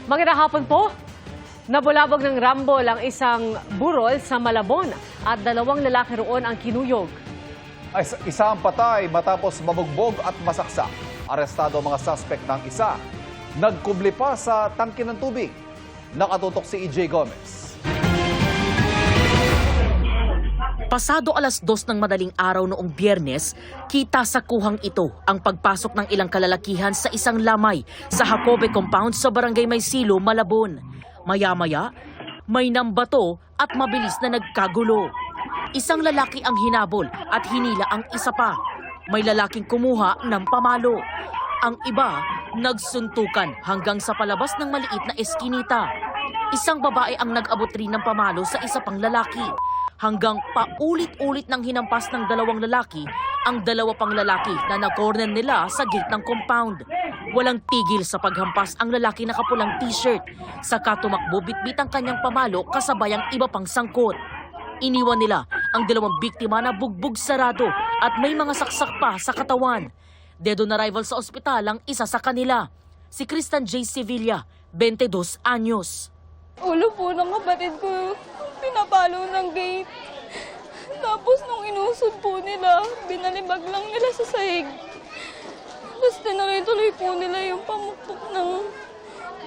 Magandang hapon po. Nabulabog ng rambol ang isang burol sa Malabon at dalawang lalaki roon ang kinuyog. Isa ang patay matapos mabugbog at masaksak. Arestado ang mga suspect ng isa. Nagkubli pa sa tangke ng tubig. Nakatutok si EJ Gomez. Pasado alas 2 ng madaling araw noong Biyernes, kita sa kuhang ito ang pagpasok ng ilang kalalakihan sa isang lamay sa Jacobe Compound sa Barangay Maysilo, Malabon. Maya-maya, may nambato at mabilis na nagkagulo. Isang lalaki ang hinabol at hinila ang isa pa. May lalaking kumuha ng pamalo. Ang iba, nagsuntukan hanggang sa palabas ng maliit na eskinita. Isang babae ang nag-abot rin ng pamalo sa isa pang lalaki. Hanggang paulit-ulit nang hinampas ng dalawang lalaki ang dalawa pang lalaki na na-corner nila sa gate ng compound. Walang tigil sa paghampas ang lalaki na kapulang t-shirt. Saka tumakbo bitbit ang kanyang pamalo kasabay ang iba pang sangkot. Iniwan nila ang dalawang biktima na bugbog sarado at may mga saksak pa sa katawan. Dead on arrival sa ospital ang isa sa kanila, si Christian J. Sevilla, 22 anyos. Ulo po ng kapatid ko, pinapalo ng gate. Tapos nung inusod po nila, binalibag lang nila sa sahig. Tapos tinuloy-tuloy po nila yung pamukpok ng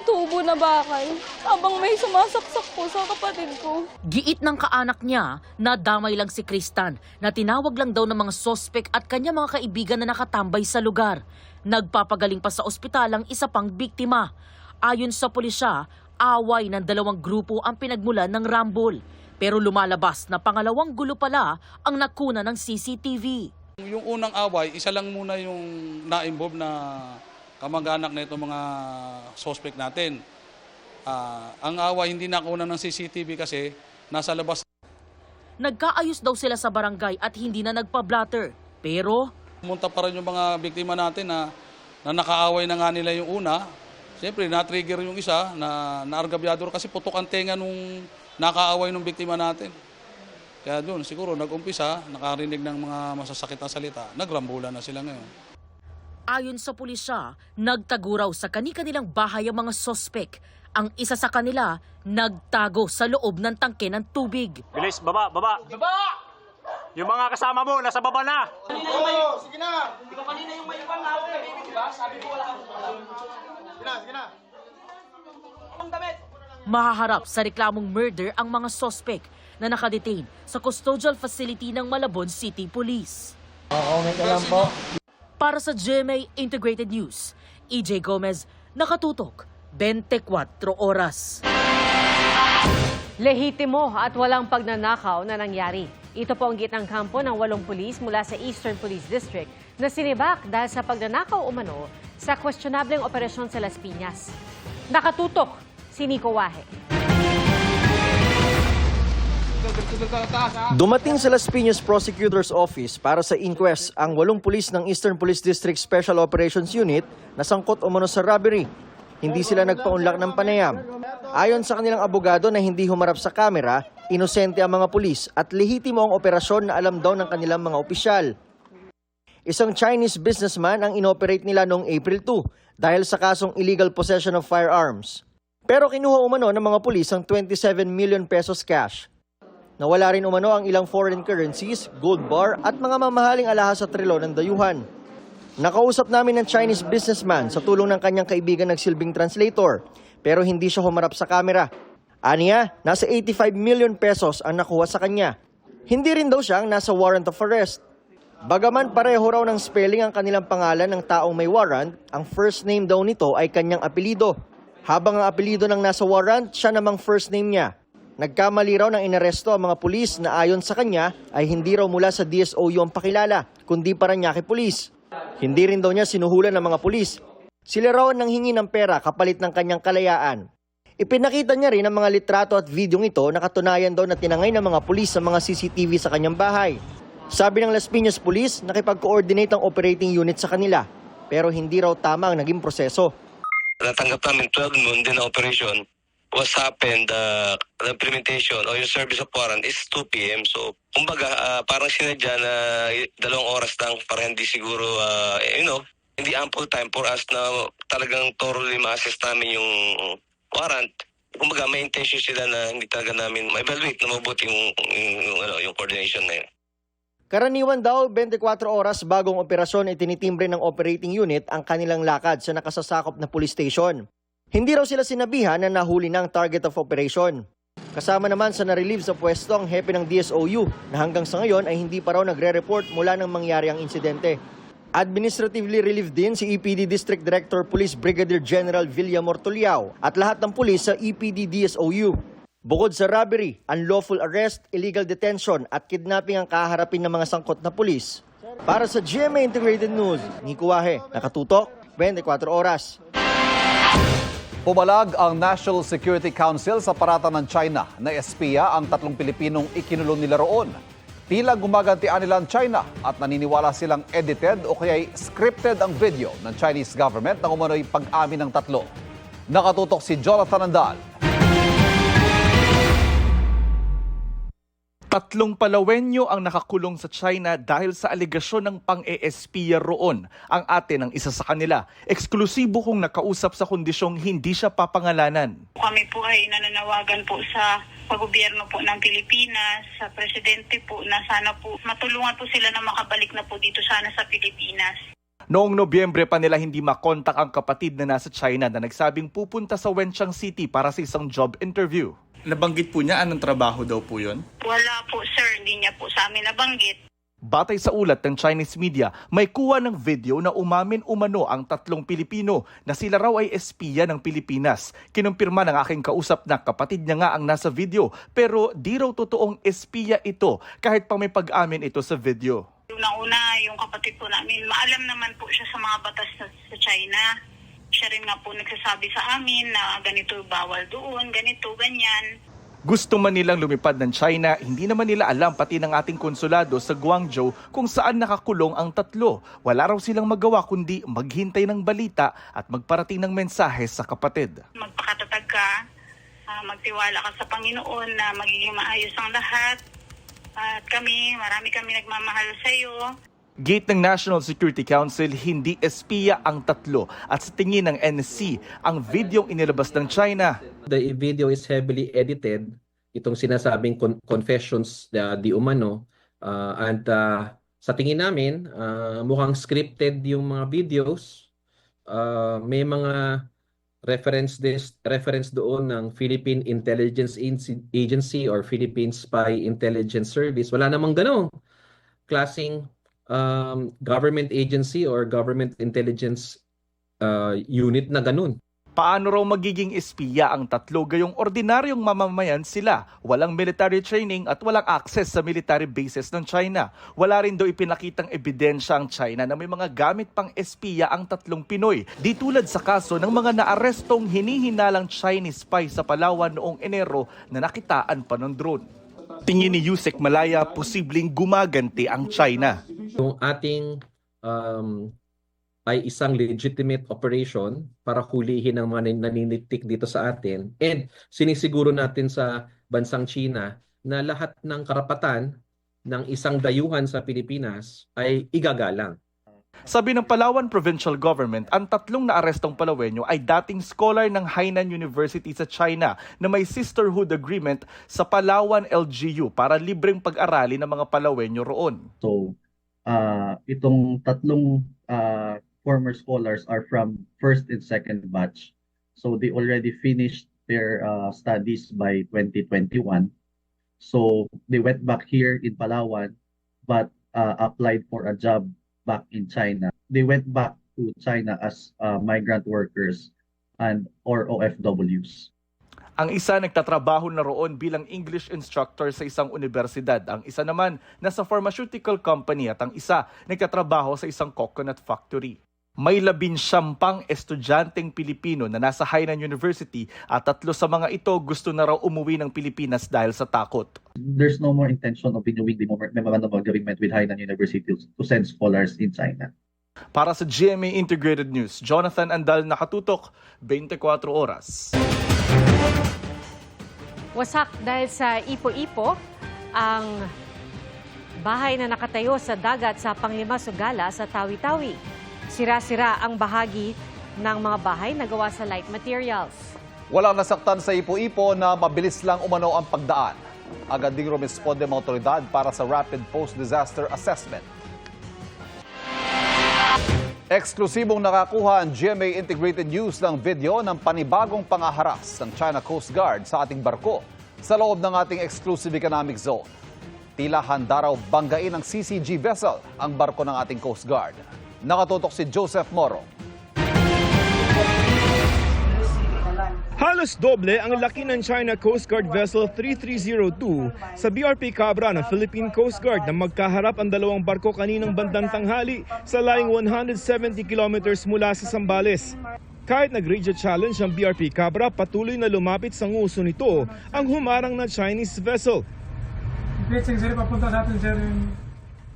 tubo na bakal. Habang may sumasaksak po sa kapatid ko. Giit ng kaanak niya na damay lang si Kristan na tinawag lang daw ng mga sospek at kanya mga kaibigan na nakatambay sa lugar. Nagpapagaling pa sa ospital ang isa pang biktima. Ayon sa pulisya, away ng dalawang grupo ang pinagmulan ng rambol. Pero lumalabas na pangalawang gulo pala ang nakuna ng CCTV. Yung unang away, isa lang muna yung na-involve na kamag-anak na itong mga suspect natin. Ang away hindi nakuna ng CCTV kasi nasa labas. Nagkaayos daw sila sa barangay at hindi na nagpa-blatter. Pero Pumunta pa rin yung mga biktima natin na nakaaway na nga nila yung una. Siyempre, na-trigger yung isa na naargabyador kasi putok ang tenga nung nakaaway ng biktima natin. Kaya doon, siguro nag-umpisa, nakarinig ng mga masasakit na salita, nagrambulan na sila ngayon. ayon sa pulisya, nagtago raw sa kani-kanilang bahay ang mga sospek. Ang isa sa kanila, nagtago sa loob ng tangke ng tubig. Bilis, baba, baba. Baba! Yung mga kasama mo, nasa baba na. Oo, sige na. Ikaw kanina yung may ibang hawak na baby, di ba? Sabi ko wala kang sige na. Ang damit. Mahaharap sa reklamong murder ang mga sospek na nakadetain sa custodial facility ng Malabon City Police. May kalam po. Para sa GMA Integrated News, EJ Gomez, nakatutok, 24 oras. Lehitimo at walang pagnanakaw na nangyari. Ito po ang gitnang kampo ng 8 pulis mula sa Eastern Police District na sinibak dahil sa pagnanakaw umano sa questionableng operasyon sa Las Piñas. Nakatutok si Nico Wahe. Dumating sa Las Piñas Prosecutor's Office para sa inquest ang 8 pulis ng Eastern Police District Special Operations Unit na sangkot umano sa robbery. Hindi sila nagpaunlak ng panayam. Ayon sa kanilang abogado na hindi humarap sa kamera, inosente ang mga pulis at lehitimo ang operasyon na alam daw ng kanilang mga opisyal. Isang Chinese businessman ang inoperate nila noong April 2 dahil sa kasong illegal possession of firearms. Pero kinuha umano ng mga pulis ang 27 million pesos cash. Nawala rin umano ang ilang foreign currencies, gold bar at mga mamahaling alahas at relo ng dayuhan. Nakausap namin ng Chinese businessman sa tulong ng kanyang kaibigan nagsilbing translator, pero hindi siya humarap sa kamera. Aniya, nasa 85 million pesos ang nakuha sa kanya. Hindi rin daw siya ang nasa warrant of arrest. Bagaman pareho raw ng spelling ang kanilang pangalan ng taong may warrant, ang first name daw nito ay kanyang apelido. Habang ang apelido ng nasa warrant, siya namang first name niya. Nagkamali raw ng inaresto ang mga pulis na ayon sa kanya ay hindi raw mula sa DSOU ang pakilala, kundi Parañaque Police. Hindi rin daw niya sinuhulan ng mga pulis. Sila raw ang nanghingi ng pera kapalit ng kanyang kalayaan. Ipinakita niya rin ang mga litrato at videong ito na katunayan daw na tinangay ng mga pulis sa mga CCTV sa kanyang bahay. Sabi ng Las Piñas Police, nakipag-coordinate ang operating unit sa kanila, pero hindi raw tama ang naging proseso. Natanggap namin 12 noon din na operation. What's happened, the implementation or yung service of warrant is 2 p.m. So, kumbaga, parang sinadya na 2 oras lang para hindi siguro, hindi ample time for us na talagang thoroughly ma-assess namin warrant, kumbaga may intention sila na hindi talaga namin ma-evaluate na mabuti yung coordination na yun. Karaniwan daw, 24 oras bagong operasyon ay tinitimbre ng operating unit ang kanilang lakad sa nakasasakop na police station. Hindi raw sila sinabihan na nahuli ng target of operation. Kasama naman sa na-relieve sa pwesto ang hepe ng DSOU na hanggang sa ngayon ay hindi pa raw nagre-report mula nang mangyari ang insidente. Administratively relieved din si EPD District Director Police Brigadier General Villamor Tuliao at lahat ng pulis sa EPD DSOU. Bukod sa robbery, unlawful arrest, illegal detention at kidnapping ang kaharapin ng mga sangkot na pulis. Para sa GMA Integrated News, Nico Wahe, nakatutok, 24 oras. Pumalag ang National Security Council sa parata ng China na espiya ang 3 Pilipinong ikinulong nila roon. Tila gumagantian nila ang China at naniniwala silang edited o kaya scripted ang video ng Chinese government na umano'y pag-amin ng 3. Nakatutok si Jonathan Andal. 3 Palawenyo ang nakakulong sa China dahil sa aligasyon ng pang-eespiya roon. Ang ate ng isa sa kanila, eksklusibo kong nakausap sa kondisyong hindi siya papangalanan. Kami po ay nananawagan po sa pag-gobyerno po ng Pilipinas, sa presidente po na sana po matulungan po sila na makabalik na po dito sana sa Pilipinas. Noong Nobyembre pa nila hindi makontak ang kapatid na nasa China na nagsabing pupunta sa Wenchang City para sa isang job interview. Nabanggit po niya anong trabaho daw po yun? Wala po sir, hindi niya po sa amin nabanggit. Batay sa ulat ng Chinese media, may kuha ng video na umamin umano ang 3 Pilipino na sila raw ay espiya ng Pilipinas. Kinumpirma ng aking kausap na kapatid niya nga ang nasa video pero di raw totoong espiya ito kahit pa may pag-amin ito sa video. Una-una, yung kapatid po namin, maalam naman po siya sa mga batas sa China. Siya rin nga po nagsasabi sa amin na ganito bawal doon, ganito, ganyan. Gusto man nilang lumipad ng China, hindi naman nila alam pati ng ating konsulado sa Guangzhou kung saan nakakulong ang 3. Wala raw silang magawa kundi maghintay ng balita at magparating ng mensahe sa kapatid. Magpakatatag ka, magtiwala ka sa Panginoon na magiging maayos ang lahat. At marami kami nagmamahal sa iyo. Gate ng National Security Council, hindi espiya ang 3 at sa tingin ng NSC, ang videong inilabas ng China. The video is heavily edited, itong sinasabing confessions di umano, and sa tingin namin, mukhang scripted yung mga videos. May mga reference doon ng Philippine Intelligence Agency or Philippine Spy Intelligence Service. Wala namang ganong klaseng government agency or government intelligence unit na ganun. Paano raw magiging espiya ang 3 gayong ordinaryong mamamayan sila? Walang military training at walang access sa military bases ng China. Wala rin daw ipinakitang ebidensya ang China na may mga gamit pang espiya ang 3 Pinoy. Di tulad sa kaso ng mga naarestong hinihinalang Chinese spy sa Palawan noong Enero na nakitaan pa ng drone. Tingin ni Yusek Malaya, posibleng gumaganti ang China. Yung ating ay isang legitimate operation para hulihin ang mga naninitik dito sa atin. And sinisiguro natin sa bansang China na lahat ng karapatan ng isang dayuhan sa Pilipinas ay igagalang. Sabi ng Palawan Provincial Government, ang 3 naarestong Palawenyo ay dating scholar ng Hainan University sa China na may sisterhood agreement sa Palawan LGU para libreng pag-arali ng mga Palawenyo roon. So, itong 3 former scholars are from first and second batch. So, they already finished their studies by 2021. So, they went back here in Palawan but applied for a job back in China. They went back to China as migrant workers or OFWs. Ang isa nagtatrabaho na roon bilang English instructor sa isang universidad. Ang isa naman nasa pharmaceutical company at ang isa nagtatrabaho sa isang coconut factory. May 19 pang estudyanteng Pilipino na nasa Hainan University at 3 sa mga ito gusto na raw umuwi ng Pilipinas dahil sa takot. There's no more intention of renewing the memorandum of agreement with Hainan University to send scholars in China. Para sa GMA Integrated News, Jonathan Andal, nakatutok, 24 oras. Wasak dahil sa Ipo-Ipo ang bahay na nakatayo sa dagat sa Panglima Sugala sa Tawi-Tawi. Sira-sira ang bahagi ng mga bahay na gawa sa light materials. Walang nasaktan sa Ipo-Ipo na mabilis lang umano ang pagdaan. Agad ding rumisponde ang mga otoridad para sa Rapid Post-Disaster Assessment. Eksklusibong nakakuha ang GMA Integrated News ng video ng panibagong pangaharas ng China Coast Guard sa ating barko sa loob ng ating exclusive economic zone. Tila handa raw banggain ng CCG vessel ang barko ng ating Coast Guard. Nakatutok si Joseph Moro. Halos doble ang laki ng China Coast Guard Vessel 3302 sa BRP Cabra ng Philippine Coast Guard na magkaharap ang dalawang barko kaninang bandang tanghali sa layong 170 kilometers mula sa Zambales. Kahit nag-radio challenge ang BRP Cabra, patuloy na lumapit sa nguso nito ang humarang na Chinese vessel.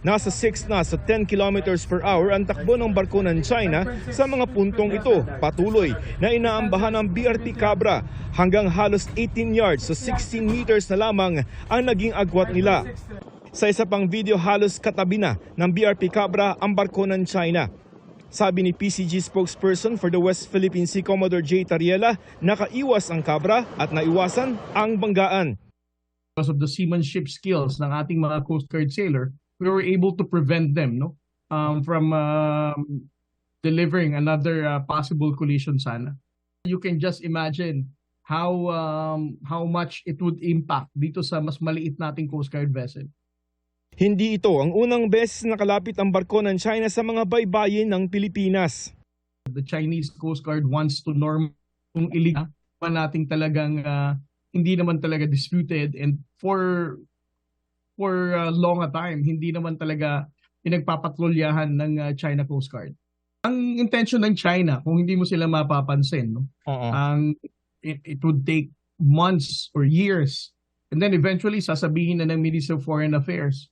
Nasa 6 na sa 10 kilometers per hour ang takbo ng barko ng China sa mga puntong ito. Patuloy na inaambahan ng BRP Cabra hanggang halos 18 yards so 16 meters na lamang ang naging agwat nila. Sa isa pang video, halos katabi na ng BRP Cabra ang barko ng China. Sabi ni PCG spokesperson for the West Philippine Sea Commodore J. Tariela, nakaiwas ang Cabra at naiwasan ang banggaan. Because of the seamanship skills ng ating mga Coast Guard sailor, we were able to prevent them from delivering another possible collision sana. You can just imagine how much it would impact dito sa mas maliit nating Coast Guard vessel. Hindi ito ang unang beses na kalapit ang barko ng China sa mga baybayin ng Pilipinas. The Chinese Coast Guard wants to norm kung illegal nating talagang hindi naman talaga disputed, and for a long time, hindi naman talaga pinagpapatrolyahan ng China Coast Guard. Ang intention ng China, kung hindi mo sila mapapansin, it would take months or years. And then eventually, sasabihin na ng Ministry of Foreign Affairs,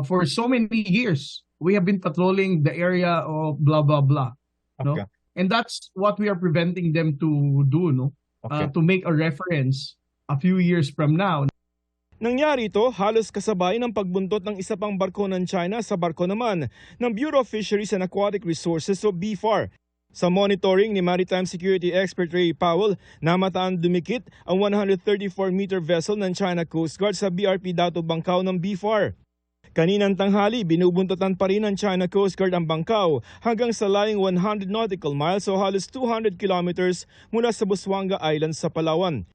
for so many years, we have been patrolling the area of blah, blah, blah. No? And that's what we are preventing them to do, no? To make a reference a few years from now. Nangyari ito halos kasabay ng pagbuntot ng isa pang barko ng China sa barko naman ng Bureau of Fisheries and Aquatic Resources o BFAR. Sa monitoring ni Maritime Security Expert Ray Powell, namataan dumikit ang 134-meter vessel ng China Coast Guard sa BRP Dato Bangkao ng BFAR. Kaninang tanghali, binubuntutan pa rin ng China Coast Guard ang Bangkao hanggang sa layong 100 nautical miles o halos 200 kilometers mula sa Busuanga Island sa Palawan.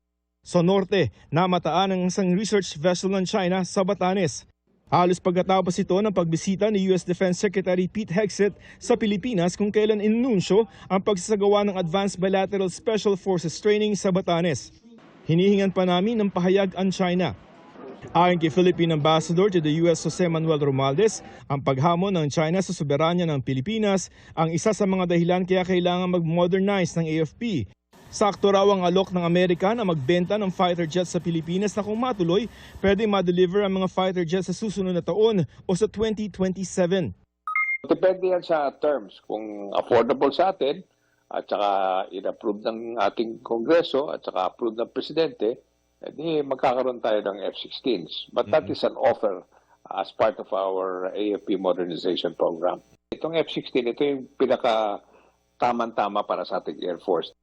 Sa norte, namataan ang isang research vessel ng China sa Batanes. Halos pagkatapos ito ng pagbisita ni US Defense Secretary Pete Hegseth sa Pilipinas kung kailan inunsyo ang pagsasagawa ng Advanced Bilateral Special Forces Training sa Batanes. Hinihingan pa namin ng pahayag ang China. Ayon kay Philippine Ambassador to the US Jose Manuel Romualdez, ang paghamon ng China sa soberanya ng Pilipinas ang isa sa mga dahilan kaya kailangan mag-modernize ng AFP. Sakto raw ang alok ng Amerika na magbenta ng fighter jets sa Pilipinas na kung matuloy, pwede ma-deliver ang mga fighter jets sa susunod na taon o sa 2027. Depende yan sa terms. Kung affordable sa atin at saka in-approve ng ating Kongreso at saka approve ng Presidente, edi magkakaroon tayo ng F-16s. But that is an offer as part of our AFP modernization program. Itong F-16, ito yung pinaka tamang-tama para sa ating Air Force.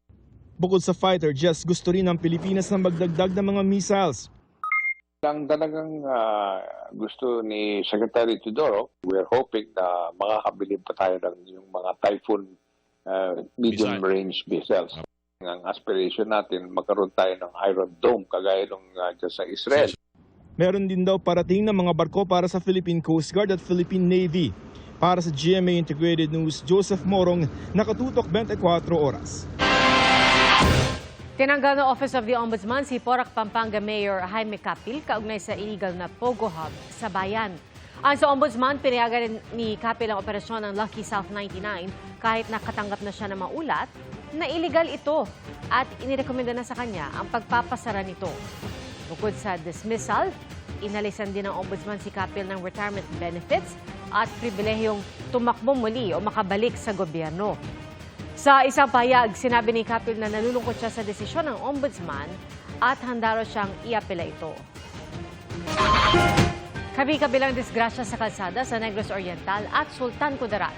Bukod sa fighter jets, gusto rin ng Pilipinas na magdagdag ng mga missiles. Ang talagang gusto ni Secretary Teodoro, we're hoping na makakabili pa tayo ng yung mga Typhoon medium-range missiles. Ang aspiration natin, magkaroon tayo ng Iron Dome, kagaya nung dyan sa Israel. Meron din daw parating ng mga barko para sa Philippine Coast Guard at Philippine Navy. Para sa GMA Integrated News, Joseph Morong, nakatutok 24 oras. Tinanggal ng Office of the Ombudsman si Porac, Pampanga Mayor Jaime Capil kaugnay sa illegal na Pogo Hub sa bayan. Ayon sa Ombudsman, pinayagan ni Capil ang operasyon ng Lucky South 99 kahit nakatanggap na siya ng maulat na illegal ito at inirekomenda na sa kanya ang pagpapasara nito. Bukod sa dismissal, inalisan din ng Ombudsman si Capil ng retirement benefits at pribilehiyong tumakbo muli o makabalik sa gobyerno. Sa isang pahayag, sinabi ni Capil na nalulungkot siya sa desisyon ng Ombudsman at handa raw siyang iapela ito. Kabi-kabilang disgrasya sa kalsada sa Negros Oriental at Sultan Kudarat.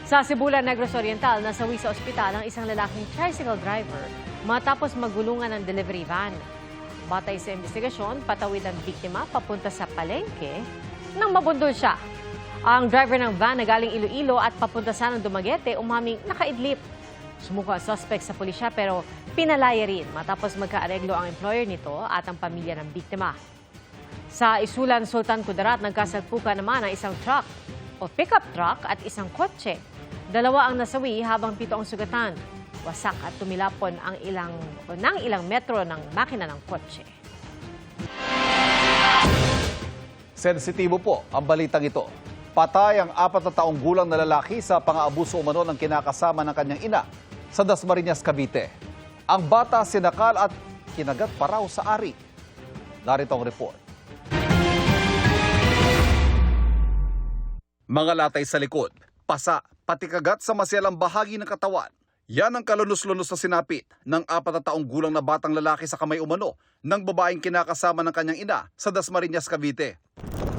Sa Sibulan, Negros Oriental, nasawi sa ospital ang isang lalaking tricycle driver matapos magulungan ng delivery van. Batay sa investigasyon, patawid ang biktima papunta sa palengke nang mabundol siya. Ang driver ng van na galing Iloilo at papunta sa ng Dumaguete umaming nakaidlip. Sumuko ang suspect sa pulisya pero pinalaya rin matapos magkaareglo ang employer nito at ang pamilya ng biktima. Sa Isulan, Sultan Kudarat, nagkasalpukan naman ang isang truck o pickup truck at isang kotse. 2 ang nasawi habang 7 ang sugatan. Wasak at tumilapon ang ilang metro ng makina ng kotse. Sensitibo po ang balitang ito. Patay ang 4 na taong gulang na lalaki sa pang-aabuso umano ng kinakasama ng kanyang ina sa Dasmariñas, Cavite. Ang bata sinakal at kinagat pa raw sa ari. Narito ang report. Mga latay sa likod, pasa, pati kagat sa masiyalang bahagi ng katawan. Yan ang kalunos-lunos na sinapit ng 4 na taong gulang na batang lalaki sa kamay umano ng babaeng kinakasama ng kanyang ina sa Dasmariñas, Cavite.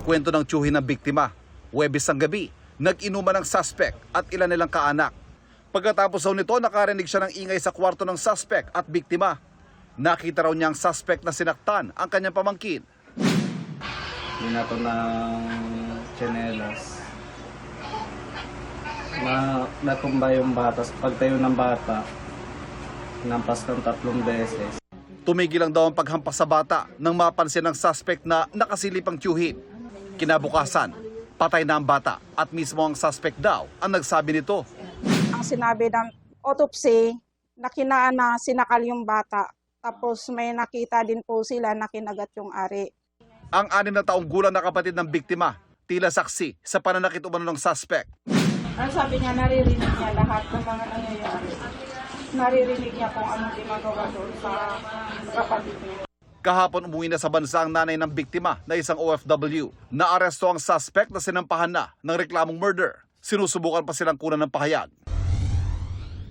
Kwento ng tiyuhin ng biktima, Huwebes ng gabi, nag-inuman ng suspect at ilan nilang kaanak. Pagkatapos daw nito, nakarinig siya ng ingay sa kwarto ng suspect at biktima. Nakita raw niya ang suspect na sinaktan ang kanyang pamangkin. Binato ng tsinelas. Natumba yung bata. Pagtayo ng bata, hinampas ng 3 beses. Tumigil lang daw ang paghampas sa bata nang mapansin ng suspect na nakasilip ang tiyuhin. Kinabukasan, patay na ang bata at mismo ang suspect daw ang nagsabi nito. Ang sinabi ng autopsy, nakinaan na sinakal yung bata. Tapos may nakita din po sila na kinagat yung ari. Ang 6 na taong gulang na kapatid ng biktima, tila saksi sa pananakit umano ng suspect. Ang sabi niya, naririnig niya lahat ng mga nangyayari. Naririnig niya kung anong ginagawa doon sa kapatid niya. Kahapon umuwi na sa bansa ang nanay ng biktima na isang OFW. Naaresto ang suspect na sinampahan na ng reklamong murder. Sinusubukan pa silang kunan ng pahayag.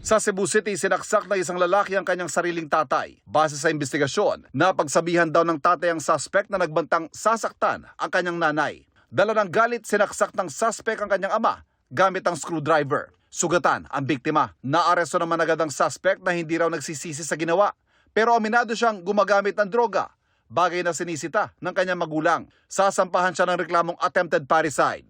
Sa Cebu City, sinaksak na isang lalaki ang kanyang sariling tatay. Base sa investigasyon, napagsabihan daw ng tatay ang suspect na nagbantang sasaktan ang kanyang nanay. Dala ng galit, sinaksak ng suspect ang kanyang ama gamit ang screwdriver. Sugatan ang biktima. Naaresto naman agad ang suspect na hindi raw nagsisisi sa ginawa. Pero aminado siyang gumagamit ng droga, bagay na sinisita ng kanyang magulang. Sasampahan siya ng reklamong attempted parricide.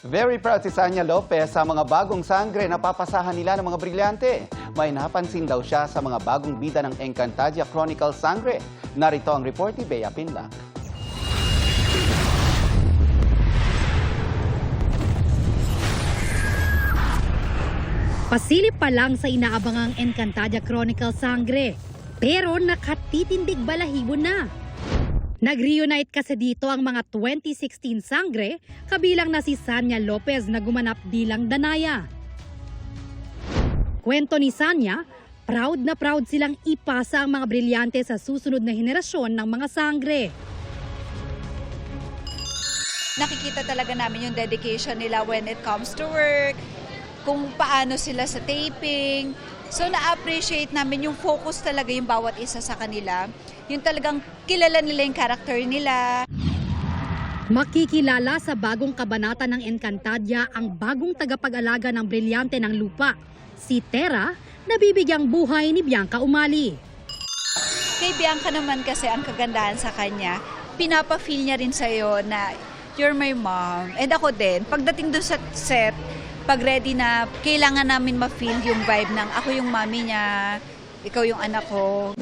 Very proud si Sanya Lopez sa mga bagong sangre na papasahan nila ng mga brilyante. May napansin daw siya sa mga bagong bida ng Encantadia Chronicles Sangre. Narito ang report ni Bea Pinlang. Pasilip pa lang sa inaabangang Encantadia Chronicles Sangre, pero nakatitindig balahibo na. Nag-reunite kasi dito ang mga 2016 Sangre, kabilang na si Sanya Lopez na gumanap bilang Danaya. Kwento ni Sanya, proud na proud silang ipasa ang mga brilyante sa susunod na henerasyon ng mga Sangre. Nakikita talaga namin yung dedication nila when it comes to work, kung paano sila sa taping. So na-appreciate namin yung focus talaga yung bawat isa sa kanila. Yung talagang kilala nila yung character nila. Makikilala sa bagong kabanata ng Encantadia ang bagong tagapag-alaga ng brilyante ng lupa, si Tera, na bibigyang buhay ni Bianca Umali. Kay Bianca naman kasi ang kagandahan sa kanya, pinapa-feel niya rin sa'yo na you're my mom. And ako din, pagdating doon sa set, pag ready na, kailangan namin ma-feel yung vibe ng ako yung mami niya, ikaw yung anak ko.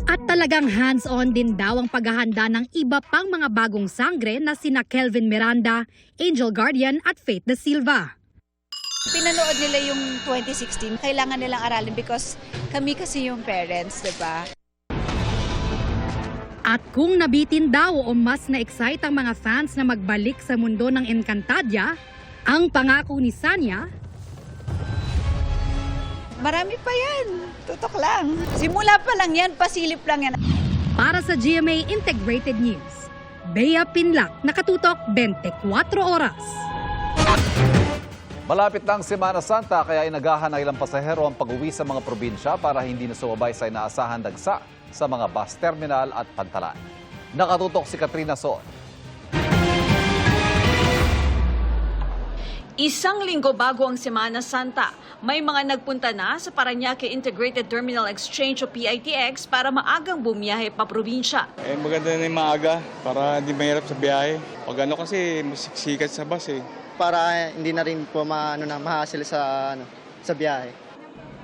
At talagang hands-on din daw ang paghahanda ng iba pang mga bagong sangre na sina Kelvin Miranda, Angel Guardian at Faith Da Silva. Pinanood nila yung 2016, kailangan nilang aralin because kami kasi yung parents, diba? At kung nabitin daw o mas na-excite ang mga fans na magbalik sa mundo ng Encantadia, ang pangako ni Sanya, marami pa yan. Tutok lang. Simula pa lang yan, pasilip lang yan. Para sa GMA Integrated News, Bea Pinlac, nakatutok 24 oras. Malapit na ang Semana Santa kaya inagahan ng ilang pasahero ang pag-uwi sa mga probinsya para hindi na sumabay sa inaasahan dagsa sa mga bus terminal at pantalan. Nakatutok si Katrina Son. Isang linggo bago ang Semana Santa, may mga nagpunta na sa Parañaque Integrated Terminal Exchange o PITX para maagang bumiyahe pa probinsya. Maganda na yung maaga para hindi mahirap sa biyahe. Pag kasi sikat sa bus Para hindi na rin po mahasil sa biyahe.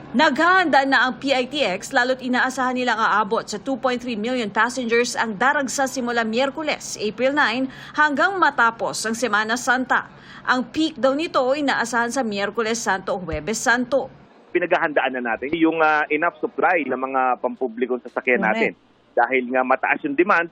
Naghahanda na ang PITX lalo't inaasahan nilang aabot sa 2.3 million passengers ang daragsa simula Miyerkules, April 9 hanggang matapos ang Semana Santa. Ang peak daw nito inaasahan sa Miyerkules Santo o Huwebes Santo. Pinaghahandaan na natin yung enough supply ng mga pampublikong sasakyan natin. Dahil nga mataas yung demand.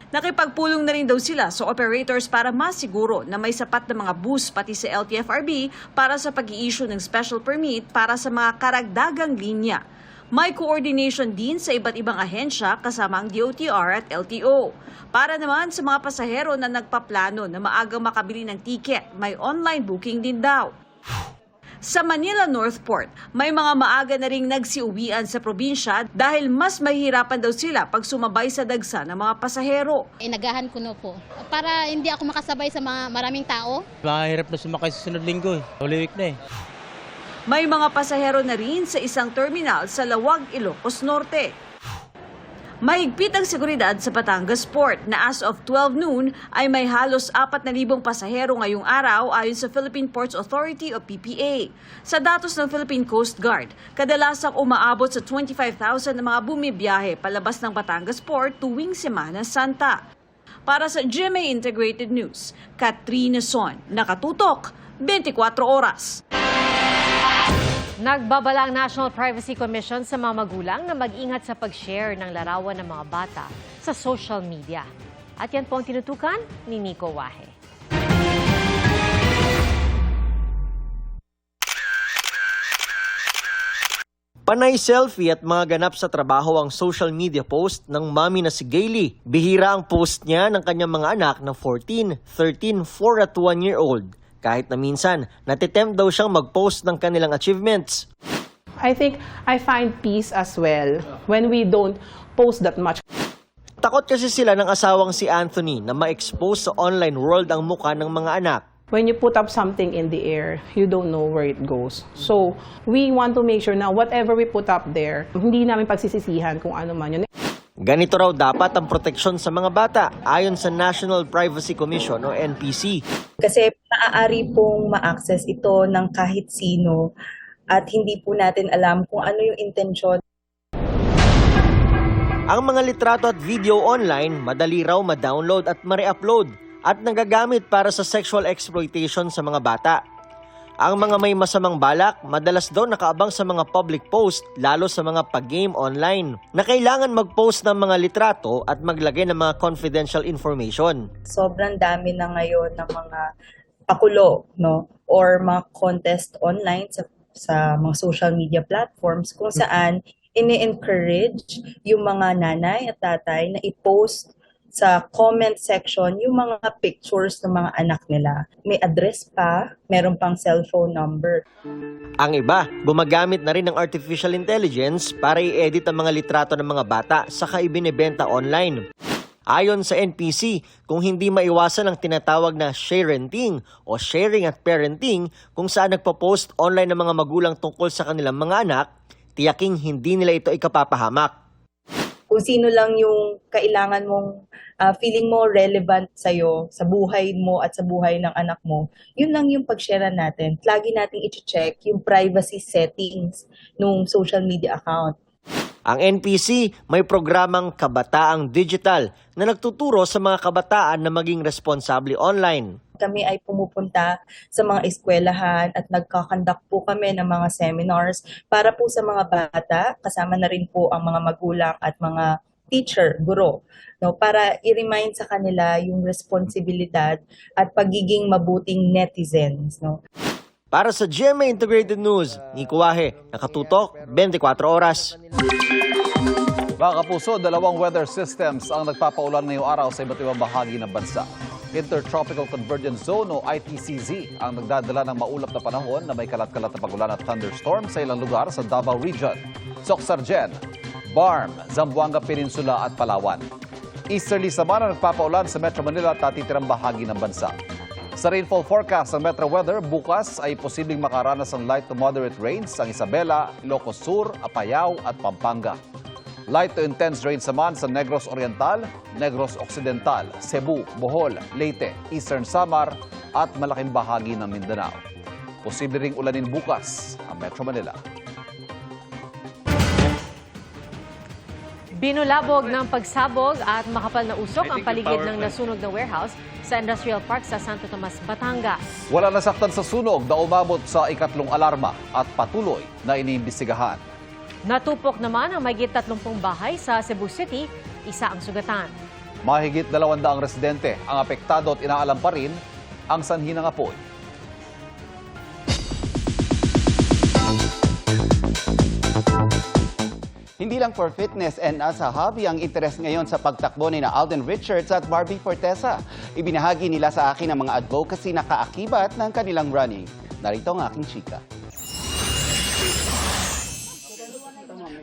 Nakipagpulong na rin daw sila sa operators para masiguro na may sapat na mga bus pati sa LTFRB para sa pag-i-issue ng special permit para sa mga karagdagang linya. May coordination din sa iba't ibang ahensya kasama ang DOTR at LTO. Para naman sa mga pasahero na nagpaplano na maagang makabili ng tiket, may online booking din daw. Sa Manila Northport, may mga maaga na ring nagsiuwian sa probinsya dahil mas mahihirapan daw sila pag sumabay sa dagsa ng mga pasahero. Inagahan ko na po para hindi ako makasabay sa mga maraming tao. Mahirap na sumakay sa sunod linggo Holy Week na May mga pasahero na rin sa isang terminal sa Lawag, Ilocos Norte. Mahigpit ang seguridad sa Batangas Port na as of 12 noon ay may halos 4,000 pasahero ngayong araw ayon sa Philippine Ports Authority o PPA. Sa datos ng Philippine Coast Guard, kadalasang umaabot sa 25,000 na mga bumibiyahe palabas ng Batangas Port tuwing Semana Santa. Para sa GMA Integrated News, Katrina Son, nakatutok, 24 oras. Nagbabala ang National Privacy Commission sa mga magulang na mag-ingat sa pag-share ng larawan ng mga bata sa social media. At yan po ang tinutukan ni Nico Wahe. Panay selfie at mga ganap sa trabaho ang social media post ng mami na si Gayle. Bihira ang post niya ng kanyang mga anak na 14, 13, 4 at 1-year-old. Kahit na minsan, natitempt daw siyang mag-post ng kanilang achievements. I think I find peace as well when we don't post that much. Takot kasi sila ng asawang si Anthony na ma-expose sa online world ang mukha ng mga anak. When you put up something in the air, you don't know where it goes. So, we want to make sure na whatever we put up there, hindi namin pagsisisihan kung ano man yun. Ganito raw dapat ang proteksyon sa mga bata ayon sa National Privacy Commission o NPC. Kasi maaari pong ma-access ito ng kahit sino at hindi po natin alam kung ano yung intensyon. Ang mga litrato at video online, madali raw ma-download at ma-re-upload at nagagamit para sa sexual exploitation sa mga bata. Ang mga may masamang balak, madalas daw nakaabang sa mga public post, lalo sa mga pag-game online, na kailangan mag-post ng mga litrato at maglagay ng mga confidential information. Sobrang dami na ngayon ng mga pakulo, no? Or mga contest online sa mga social media platforms kung saan ini-encourage yung mga nanay at tatay na i-post sa comment section yung mga pictures ng mga anak nila. May address pa, meron pang cellphone number. Ang iba, gumagamit na rin ng artificial intelligence para i-edit ang mga litrato ng mga bata saka ibinebenta online. Ayon sa NPC, kung hindi maiwasan ang tinatawag na sharenting o sharing at parenting kung saan nagpo-post online ng mga magulang tungkol sa kanilang mga anak, tiyaking hindi nila ito ikapapahamak. Kung sino lang yung kailangan mong feeling mo relevant sa'yo, sa buhay mo at sa buhay ng anak mo, yun lang yung pag-share natin. Lagi nating i-check yung privacy settings ng social media account. Ang NPC may programang Kabataang Digital na nagtuturo sa mga kabataan na maging responsable online. Kami ay pumupunta sa mga eskwelahan at nagkakandak po kami ng mga seminars para po sa mga bata, kasama na rin po ang mga magulang at mga teacher, guro, no, para i-remind sa kanila yung responsibilidad at pagiging mabuting netizens. No. Para sa GMA Integrated News, Nico Wahe, nakatutok, 24 oras. Mga kapuso, dalawang weather systems ang nagpapaulan ngayong araw sa iba't ibang bahagi ng bansa. Intertropical Convergence Zone o ITCZ ang nagdadala ng maulap na panahon na may kalat-kalat na pagulan at thunderstorm sa ilang lugar sa Davao Region, Socsargen, Barm, Zamboanga Peninsula at Palawan. Easterly sama na nagpapaulan sa Metro Manila at natitirang bahagi ng bansa. Sa rainfall forecast ng Metro Weather, bukas ay posibleng makaranas ng light to moderate rains sa Isabela, Ilocos Sur, Apayao at Pampanga. Light to intense rains naman sa Negros Oriental, Negros Occidental, Cebu, Bohol, Leyte, Eastern Samar at malaking bahagi ng Mindanao. Posible ring ulanin bukas ang Metro Manila. Binulabog ng pagsabog at makapal na usok ang paligid ng nasunog na warehouse sa Industrial Park sa Santo Tomas, Batangas. Wala nasaktan sa sunog na umabot sa ikatlong alarma at patuloy na iniimbestigahan. Natupok naman ang mahigit 30 bahay sa Cebu City, isa ang sugatan. Mahigit 200 residente ang apektado at inaalam pa rin ang sanhi ng apoy. Hindi lang for fitness and as a hobby ang interes ngayon sa pagtakbo ni Alden Richards at Barbie Fortesa. Ibinahagi nila sa akin ang mga advocacy na kaakibat ng kanilang running. Narito ang aking chika.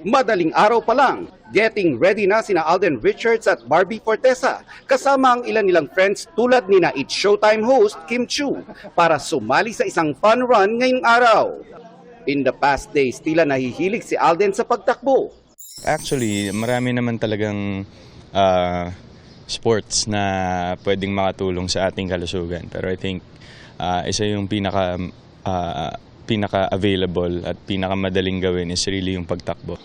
Madaling araw pa lang, getting ready na sina Alden Richards at Barbie Fortesa kasama ang ilan nilang friends tulad ni na It's Showtime host Kim Chu para sumali sa isang fun run ngayong araw. In the past days, tila nahihilig si Alden sa pagtakbo. Actually, marami naman talagang sports na pwedeng makatulong sa ating kalusugan. Pero I think isa yung pinaka-available at pinaka-madaling gawin is really yung pagtakbo.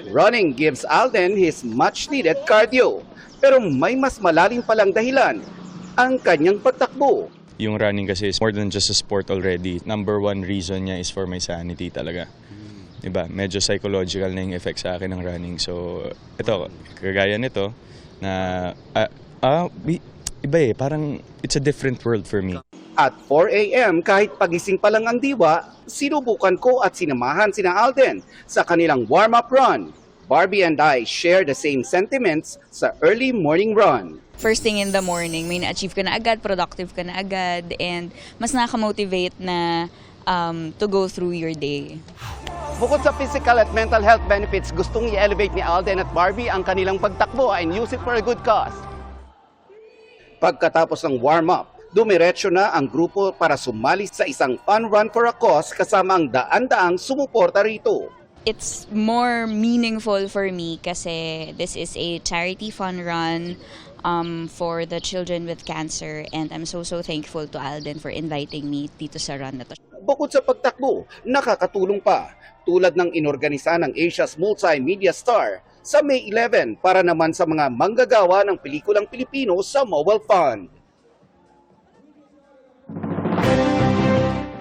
Running gives Alden his much-needed cardio. Pero may mas malalim palang dahilan, ang kanyang pagtakbo. Yung running kasi is more than just a sport already. Number one reason niya is for my sanity talaga. Diba? Medyo psychological na yung effect sa akin ng running. So, ito, kagaya nito, na iba parang it's a different world for me. At 4 a.m. kahit pagising pa lang ang diwa, sinubukan ko at sinamahan sina Alden sa kanilang warm-up run. Barbie and I share the same sentiments sa early morning run. First thing in the morning, may na-achieve ka na agad, productive ka na agad, and mas nakaka-motivate na to go through your day. Bukod sa physical at mental health benefits, gustong i-elevate ni Alden at Barbie ang kanilang pagtakbo and use it for a good cause. Pagkatapos ng warm-up, dumiretso na ang grupo para sumali sa isang fun run for a cause kasama ang daan-daang sumuporta rito. It's more meaningful for me kasi this is a charity fun run for the children with cancer, and I'm so thankful to Alden for inviting me dito sa run na to. Bukod sa pagtakbo, nakakatulong pa tulad ng inorganisa ng Asia's multimedia star sa May 11 para naman sa mga manggagawa ng pelikulang Pilipino sa Mobile Fund.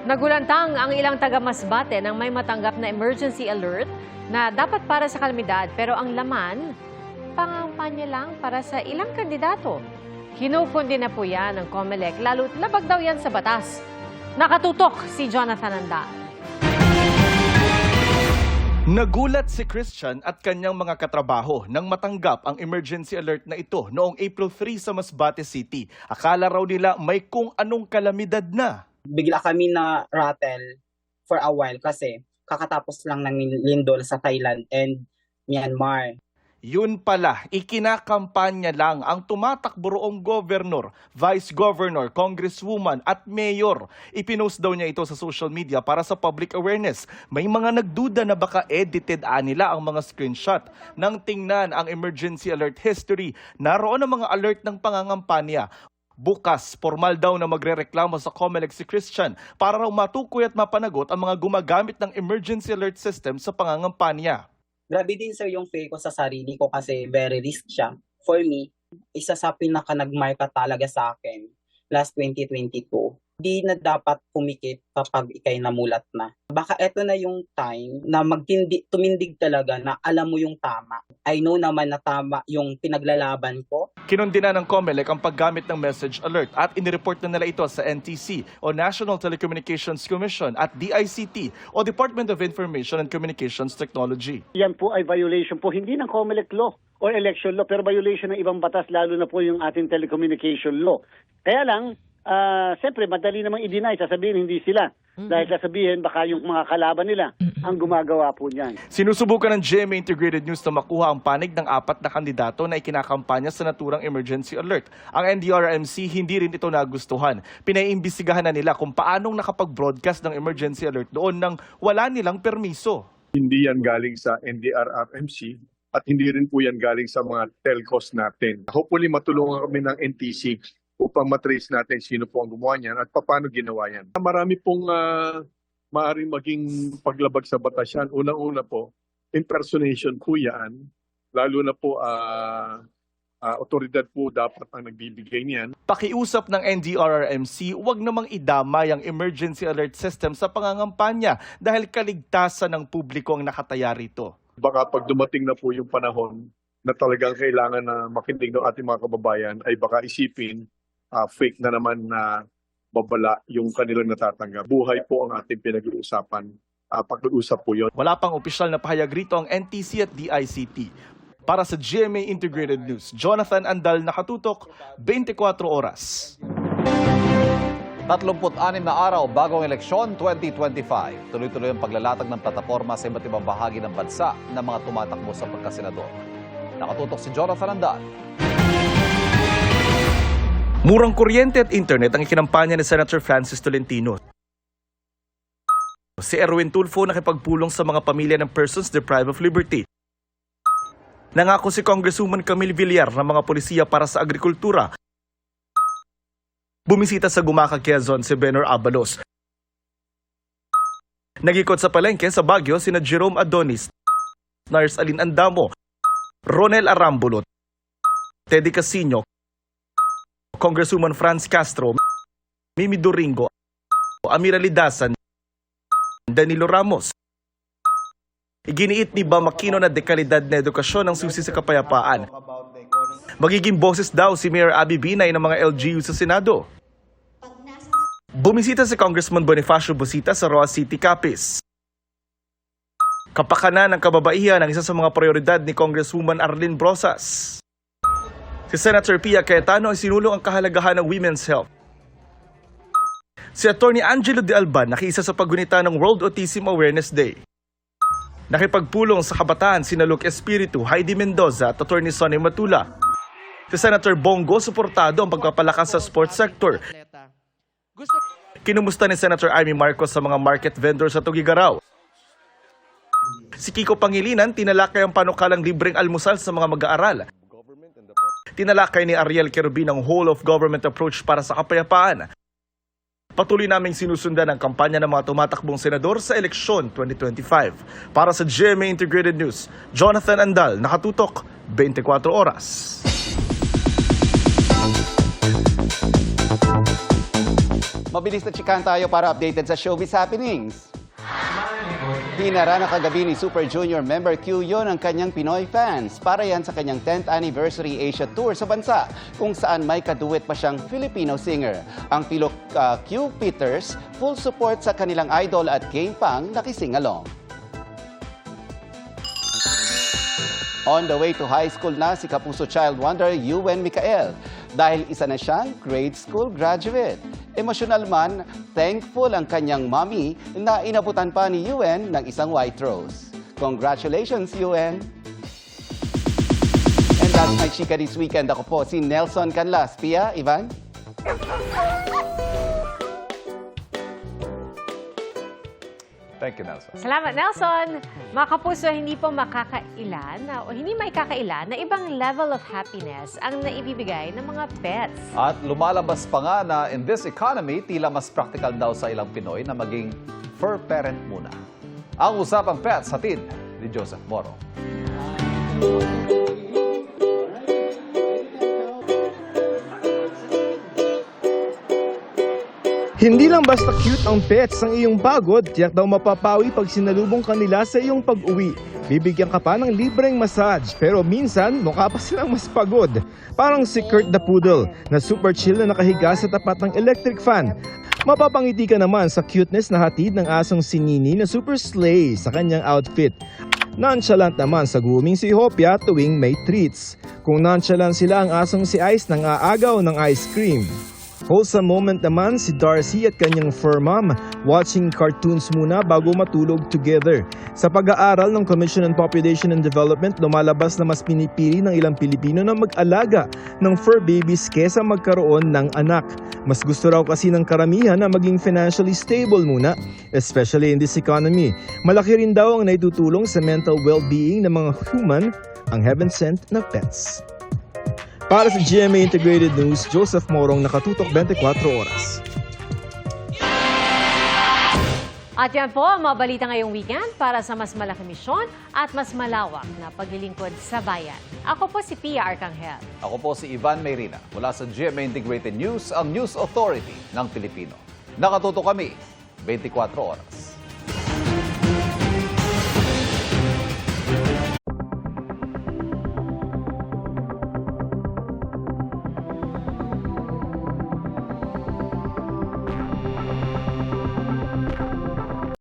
Nagulantang ang ilang taga-Masbate nang may matanggap na emergency alert na dapat para sa kalamidad pero ang laman, pangampanya lang para sa ilang kandidato. Kinukundi na po yan ng COMELEC, lalo't labag daw yan sa batas. Nakatutok si Jonathan Andal. Nagulat si Christian at kanyang mga katrabaho nang matanggap ang emergency alert na ito noong April 3 sa Masbate City. Akala raw nila may kung anong kalamidad na. Bigla kami na rattle for a while kasi kakatapos lang ng lindol sa Thailand and Myanmar. Yun pala, ikinakampanya lang ang tumatakbo roong governor, vice governor, congresswoman at mayor. Ipinost daw niya ito sa social media para sa public awareness. May mga nagduda na baka edited nila ang mga screenshot. Nang tingnan ang emergency alert history, naroon ang mga alert ng pangangampanya. Bukas, formal daw na magrereklamo sa COMELEC si Christian para raw matukoy at mapanagot ang mga gumagamit ng emergency alert system sa pangangampanya. Grabe din sir yung fake ko sa sarili ko kasi very risk siya. For me, isa sa pinaka nagmarka talaga sa akin last 2022. Di na dapat pumikit kapag ikay namulat na. Baka eto na yung time na tumindig talaga na alam mo yung tama. I know naman na tama yung pinaglalaban ko. Kinundina ng COMELEC ang paggamit ng message alert at inireport na nila ito sa NTC o National Telecommunications Commission at DICT o Department of Information and Communications Technology. Yan po ay violation po hindi ng COMELEC law or election law pero violation ng ibang batas lalo na po yung ating telecommunication law. Kaya lang, siyempre madali namang i-deny, sasabihin hindi sila. Dahil sasabihin, baka yung mga kalaban nila ang gumagawa po niyan. Sinusubukan ng GMA Integrated News na makuha ang panig ng 4 na kandidato na ikinakampanya sa naturang emergency alert. Ang NDRRMC hindi rin ito nagustuhan. Pinaiimbestigahan na nila kung paanong nakapag-broadcast ng emergency alert doon nang wala nilang permiso. Hindi yan galing sa NDRRMC at hindi rin po yan galing sa mga telcos natin. Hopefully matulungan kami ng NTC upang matrace natin sino po ang gumawa niyan at paano ginawa yan. Marami pong maaaring maging paglabag sa batas yan. Unang-una po, impersonation po yan. Lalo na po otoridad po dapat ang nagbibigay niyan. Pakiusap ng NDRRMC, huwag namang idamay ang emergency alert system sa pangangampanya dahil kaligtasan ng publiko ang nakataya rito. Baka pag dumating na po yung panahon na talagang kailangan na makinig ng ating mga kababayan ay baka isipin fake na naman na babala yung kanilang natatanggap. Buhay po ang ating pinag-uusapan. Pag-uusap po yun. Wala pang opisyal na pahayag rito ang NTC at DICT. Para sa GMA Integrated News, Jonathan Andal, nakatutok, 24 oras. 36 na araw bagong eleksyon 2025. Tuloy-tuloy ang paglalatag ng plataporma sa iba't ibang bahagi ng bansa ng mga tumatakbo sa pagkasenador. Nakatutok si Jonathan Andal. Murang kuryente at internet ang ikinampanya ni Senator Francis Tolentino. Si Erwin Tulfo nakipagpulong sa mga pamilya ng persons deprived of liberty. Nangako si Congresswoman Camille Villar ng mga polisiya para sa agrikultura. Bumisita sa Gumaca, Quezon si Benor Abalos. Nagikot sa palengke sa Baguio sina Jerome Adonis, Nars Alin Andamo, Ronel Arambulot, Teddy Casino, Congresswoman Franz Castro, Mimi Doringo, Amira Lidasan, Danilo Ramos. Iginiit ni Bam Aquino na dekalidad na edukasyon ang susi sa kapayapaan. Magiging boses daw si Mayor Abby Binay ng mga LGU sa Senado. Bumisita si Congressman Bonifacio Busita sa Roa City, Capiz. Kapakanan ng kababaihan ang isa sa mga prioridad ni Congresswoman Arlene Brosas. Si Senator Pia Cayetano ay sinulong ang kahalagahan ng women's health. Si Atty. Angelo De Alban nakiisa sa paggunita ng World Autism Awareness Day. Nakipagpulong sa kabataan sina Luke Espiritu, Heidi Mendoza at Atty. Sonny Matula. Si Senator Bongo suportado ang pagpapalakas sa sports sector. Kinumusta ni Senator Amy Marcos sa mga market vendors sa Tugigaraw. Si Kiko Pangilinan tinalakay ang panukalang libreng almusal sa mga mag-aaral. Tinalakay ni Ariel Querubin ang whole of government approach para sa kapayapaan. Patuloy naming sinusundan ang kampanya ng mga tumatakbong senador sa eleksyon 2025. Para sa GMA Integrated News, Jonathan Andal, nakatutok, 24 oras. Mabilis na chikan tayo para updated sa showbiz happenings. Hinara na kagabi ni Super Junior member Q Yon ang kanyang Pinoy fans para yan sa kanyang 10th Anniversary Asia Tour sa bansa kung saan may kaduet pa siyang Filipino singer. Ang Pilo Q Peters, full support sa kanilang idol at game pang nakising along. On the way to high school na si Kapuso Child Wonder Yuen Micael dahil isa na siyang grade school graduate. Emosyonal man, thankful ang kanyang mommy na inabutan pa ni Yuen ng isang white rose. Congratulations, Yuen! And that's my chika this weekend. Ako po si Nelson Canlas. Pia, Ivan? Thank you, Nelson. Salamat, Nelson. Mga kapuso, hindi po makakailan o hindi maikakailan na ibang level of happiness ang naibibigay ng mga pets. At lumalabas pa nga na in this economy, tila mas practical daw sa ilang Pinoy na maging fur parent muna. Ang Usapang Pets, hatid ni Joseph Moro. Hindi lang basta cute ang pets ang iyong pagod, tiyak daw mapapawi pag sinalubong kanila sa iyong pag-uwi. Bibigyan ka pa ng libreng massage, pero minsan mukha pa silang mas pagod. Parang si Kurt the Poodle na super chill na nakahiga sa tapat ng electric fan. Mapapangiti ka naman sa cuteness na hatid ng asong si Nini na super slay sa kanyang outfit. Nonchalant naman sa grooming si Hopia tuwing may treats. Kung nonchalant sila ang asong si Ice nang aagaw ng ice cream. Wholesome moment naman si Darcy at kanyang fur mom watching cartoons muna bago matulog together. Sa pag-aaral ng Commission on Population and Development, lumalabas na mas pinipili ng ilang Pilipino na mag-alaga ng fur babies kesa magkaroon ng anak. Mas gusto raw kasi ng karamihan na maging financially stable muna, especially in this economy. Malaki rin daw ang naitutulong sa mental well-being ng mga human ang heaven sent na pets. Para sa GMA Integrated News, Joseph Morong, nakatutok 24 oras. At yan po ang mga balita ngayong weekend para sa mas malaking misyon at mas malawak na paglilingkod sa bayan. Ako po si Pia Arcangel. Ako po si Ivan Mayrina mula sa GMA Integrated News, ang News Authority ng Pilipino. Nakatutok kami 24 oras.